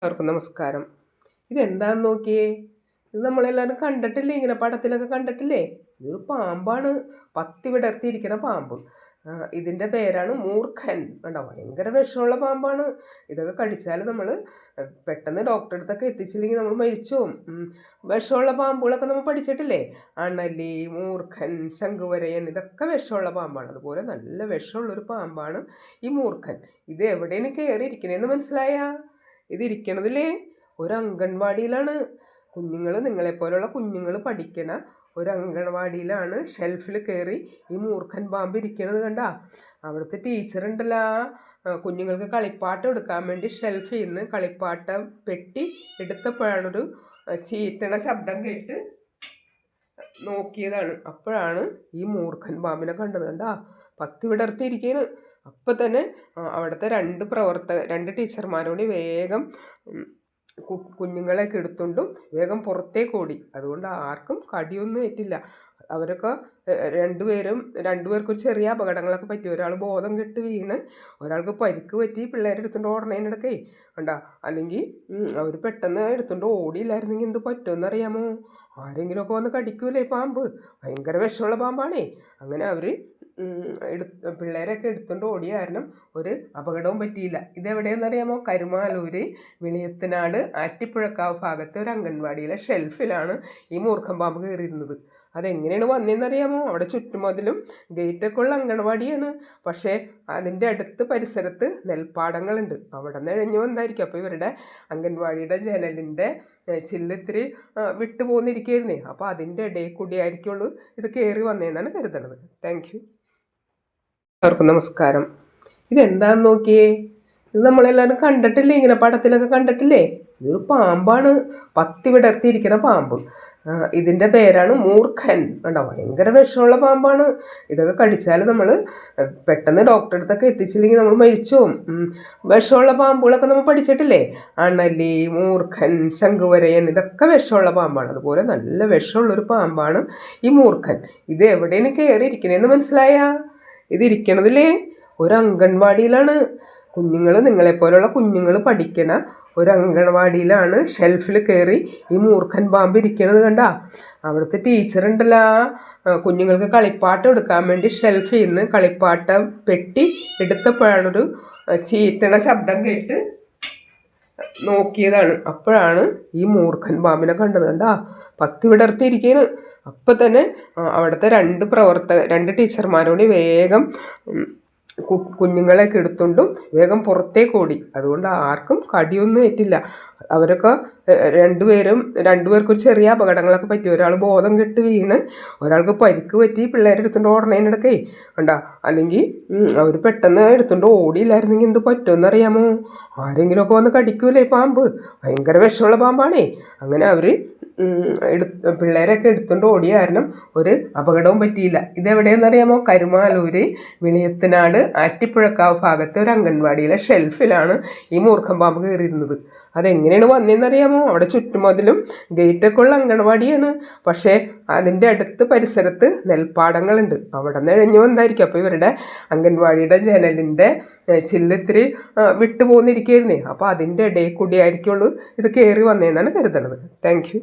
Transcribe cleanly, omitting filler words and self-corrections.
അവർക്ക് നമസ്കാരം. ഇതെന്താന്ന് നോക്കിയേ. ഇത് നമ്മളെല്ലാവരും കണ്ടിട്ടില്ലേ, ഇങ്ങനെ പടത്തിലൊക്കെ കണ്ടിട്ടില്ലേ? ഇതൊരു പാമ്പാണ്, പത്തി വിടർത്തിയിരിക്കുന്ന പാമ്പ്. ഇതിൻ്റെ പേരാണ് മൂർഖൻ. കണ്ടോ, ഭയങ്കര വിഷമുള്ള പാമ്പാണ്. ഇതൊക്കെ കടിച്ചാൽ നമ്മൾ പെട്ടെന്ന് ഡോക്ടറെ അടുത്തൊക്കെ എത്തിച്ചില്ലെങ്കിൽ നമ്മൾ മരിച്ചു പോകും. വിഷമുള്ള പാമ്പുകളൊക്കെ നമ്മൾ പഠിച്ചിട്ടില്ലേ? അണലി, മൂർഖൻ, ശംഖുവരയൻ, ഇതൊക്കെ വിഷമുള്ള പാമ്പാണ്. അതുപോലെ നല്ല വിഷമുള്ളൊരു പാമ്പാണ് ഈ മൂർഖൻ. ഇത് എവിടെയാണ് കയറിയിരിക്കണേന്ന് മനസ്സിലായാ? ഇതിരിക്കണതില്ലേ ഒരു അംഗൻവാടിയിലാണ്. കുഞ്ഞുങ്ങൾ, നിങ്ങളെപ്പോലുള്ള കുഞ്ഞുങ്ങൾ പഠിക്കണ ഒരു അംഗൻവാടിയിലാണ്. ഷെൽഫിൽ കയറി ഈ മൂർഖൻ പാമ്പ് ഇരിക്കണത് കണ്ട. അവിടുത്തെ ടീച്ചറുണ്ടല്ലോ, കുഞ്ഞുങ്ങൾക്ക് കളിപ്പാട്ടം എടുക്കാൻ വേണ്ടി ഷെൽഫിൽ നിന്ന് കളിപ്പാട്ട പെട്ടി എടുത്തപ്പോഴാണൊരു ചീറ്റണ ശബ്ദം കേട്ട് നോക്കിയതാണ്. അപ്പോഴാണ് ഈ മൂർഖൻ പാമ്പിനെ കണ്ടത്. കണ്ട, പത്തി വിടർത്തിയിരിക്കുകയാണ്. അപ്പം തന്നെ അവിടുത്തെ രണ്ട് ടീച്ചർമാരോട് വേഗം കുഞ്ഞുങ്ങളെയൊക്കെ എടുത്തുകൊണ്ടും വേഗം പുറത്തേക്ക് ഓടി. അതുകൊണ്ട് ആർക്കും കടിയൊന്നും ഏറ്റില്ല. അവരൊക്കെ രണ്ടുപേർക്കും ചെറിയ അപകടങ്ങളൊക്കെ പറ്റി. ഒരാൾ ബോധം കെട്ട് വീണ്, ഒരാൾക്ക് പരിക്ക് പറ്റി. പിള്ളേരെ എടുത്തുകൊണ്ട് ഓടണേനിടക്കേ കണ്ട. അല്ലെങ്കിൽ അവർ പെട്ടെന്ന് എടുത്തുകൊണ്ട് ഓടിയില്ലായിരുന്നെങ്കിൽ എന്ത് പറ്റുമെന്നറിയാമോ? ആരെങ്കിലുമൊക്കെ വന്ന് കടിക്കൂലേ പാമ്പ്. ഭയങ്കര വിഷമുള്ള പാമ്പാണേ. അങ്ങനെ അവർ പിള്ളേരൊക്കെ എടുത്തുകൊണ്ട് ഓടിയ കാരണം ഒരു അപകടവും പറ്റിയില്ല. ഇതെവിടെയെന്നറിയാമോ? കരുമാലൂർ വെളിയത്തനാട് ആറ്റിപ്പുഴക്കാവ് ഭാഗത്തെ ഒരു അംഗൻവാടിയിലെ ഷെൽഫിലാണ് ഈ മൂർഖൻ പാമ്പ് കയറിയിരുന്നത്. അതെങ്ങനെയാണ് വന്നതെന്നറിയാമോ? അവിടെ ചുറ്റുമതിലും ഗേറ്റൊക്കെ ഉള്ള അംഗൻവാടിയാണ്. പക്ഷേ അതിൻ്റെ അടുത്ത് പരിസരത്ത് നെൽപ്പാടങ്ങളുണ്ട്. അവിടെ നിന്ന് ഇഴഞ്ഞു വന്നായിരിക്കും. അപ്പോൾ ഇവരുടെ അംഗൻവാടിയുടെ ജനലിൻ്റെ ചില്ലിത്തിരി വിട്ടു പോന്നിരിക്കുകയായിരുന്നേ. അപ്പോൾ അതിൻ്റെ ഇടയിൽ കൂടിയായിരിക്കുള്ളൂ ഇത് കയറി വന്നതെന്നാണ് കരുതണത്. Thank you. അവർക്ക് നമസ്കാരം. ഇതെന്താന്ന് നോക്കിയേ. ഇത് നമ്മളെല്ലാവരും കണ്ടിട്ടില്ലേ, ഇങ്ങനെ പടത്തിലൊക്കെ കണ്ടിട്ടില്ലേ? ഇതൊരു പാമ്പാണ്, പത്തി വിടർത്തിയിരിക്കുന്ന പാമ്പ്. ഇതിൻ്റെ പേരാണ് മൂർഖൻ. കണ്ടോ, ഭയങ്കര വിഷമുള്ള പാമ്പാണ്. ഇതൊക്കെ കടിച്ചാൽ നമ്മൾ പെട്ടെന്ന് ഡോക്ടറെ അടുത്തൊക്കെ എത്തിച്ചില്ലെങ്കിൽ നമ്മൾ മരിച്ചു പോകും. വിഷമുള്ള പാമ്പുകളൊക്കെ നമ്മൾ പഠിച്ചിട്ടില്ലേ? അണലി, മൂർഖൻ, ശംഖുവരയൻ, ഇതൊക്കെ വിഷമുള്ള പാമ്പാണ്. അതുപോലെ നല്ല വിഷമുള്ളൊരു പാമ്പാണ് ഈ മൂർഖൻ. ഇത് എവിടെയാണ് കയറിയിരിക്കണേന്ന് മനസ്സിലായാ? ഇതിരിക്കണതില്ലേ ഒരു അംഗൻവാടിയിലാണ്. കുഞ്ഞുങ്ങൾ, നിങ്ങളെപ്പോലുള്ള കുഞ്ഞുങ്ങൾ പഠിക്കണ ഒരു അംഗൻവാടിയിലാണ്. ഷെൽഫിൽ കയറി ഈ മൂർഖൻ പാമ്പ് ഇരിക്കണത് കണ്ട. അവിടുത്തെ ടീച്ചറുണ്ടല്ലോ, കുഞ്ഞുങ്ങൾക്ക് കളിപ്പാട്ടം എടുക്കാൻ വേണ്ടി ഷെൽഫിൽ നിന്ന് കളിപ്പാട്ട പെട്ടി എടുത്തപ്പോഴാണൊരു ചീറ്റണ ശബ്ദം കേട്ട് നോക്കിയതാണ്. അപ്പോഴാണ് ഈ മൂർഖൻ പാമ്പിനെ കണ്ടത്. കണ്ട, പത്തി വിടർത്തിയിരിക്കുകയാണ്. അപ്പം തന്നെ അവിടുത്തെ രണ്ട് ടീച്ചർമാരോട് വേഗം കുഞ്ഞുങ്ങളെയൊക്കെ എടുത്തുകൊണ്ടും വേഗം പുറത്തേക്ക് ഓടി. അതുകൊണ്ട് ആർക്കും കടിയൊന്നും ഏറ്റില്ല. അവരൊക്കെ രണ്ടുപേർക്കും ചെറിയ അപകടങ്ങളൊക്കെ പറ്റി. ഒരാൾ ബോധം കെട്ട് വീണ്, ഒരാൾക്ക് പരിക്ക് പറ്റി. പിള്ളേരെ എടുത്തുകൊണ്ട് ഓടണേനിടക്കേ കണ്ട. അല്ലെങ്കിൽ അവർ പെട്ടെന്ന് എടുത്തുകൊണ്ട് ഓടിയില്ലായിരുന്നെങ്കിൽ എന്ത് പറ്റുമെന്നറിയാമോ? ആരെങ്കിലുമൊക്കെ വന്ന് കടിക്കൂലേ പാമ്പ്. ഭയങ്കര വിഷമുള്ള പാമ്പാണേ. അങ്ങനെ അവർ പിള്ളേരൊക്കെ എടുത്തുകൊണ്ട് ഓടിയ കാരണം ഒരു അപകടവും പറ്റിയില്ല. ഇതെവിടെയെന്നറിയാമോ? കരുമാലൂർ വെളിയത്തനാട് ആറ്റിപ്പുഴക്കാവ് ഭാഗത്തെ ഒരു അംഗൻവാടിയിലെ ഷെൽഫിലാണ് ഈ മൂർഖൻ പാമ്പ് കയറിയിരുന്നത്. അതെങ്ങനെയാണ് വന്നതെന്നറിയാമോ? അവിടെ ചുറ്റുമതിലും ഗേറ്റൊക്കെ ഉള്ള അംഗൻവാടിയാണ്. പക്ഷേ അതിൻ്റെ അടുത്ത് പരിസരത്ത് നെൽപ്പാടങ്ങളുണ്ട്. അവിടെ നിന്ന് ഇഴഞ്ഞു വന്നായിരിക്കും. അപ്പോൾ ഇവരുടെ അംഗൻവാടിയുടെ ജനലിൻ്റെ ചില്ലിത്തിരി വിട്ടു പോന്നിരിക്കുകയായിരുന്നേ. അപ്പോൾ അതിൻ്റെ ഇടയിൽ കൂടിയായിരിക്കുള്ളൂ ഇത് കയറി വന്നതെന്നാണ് കരുതണത്. Thank you.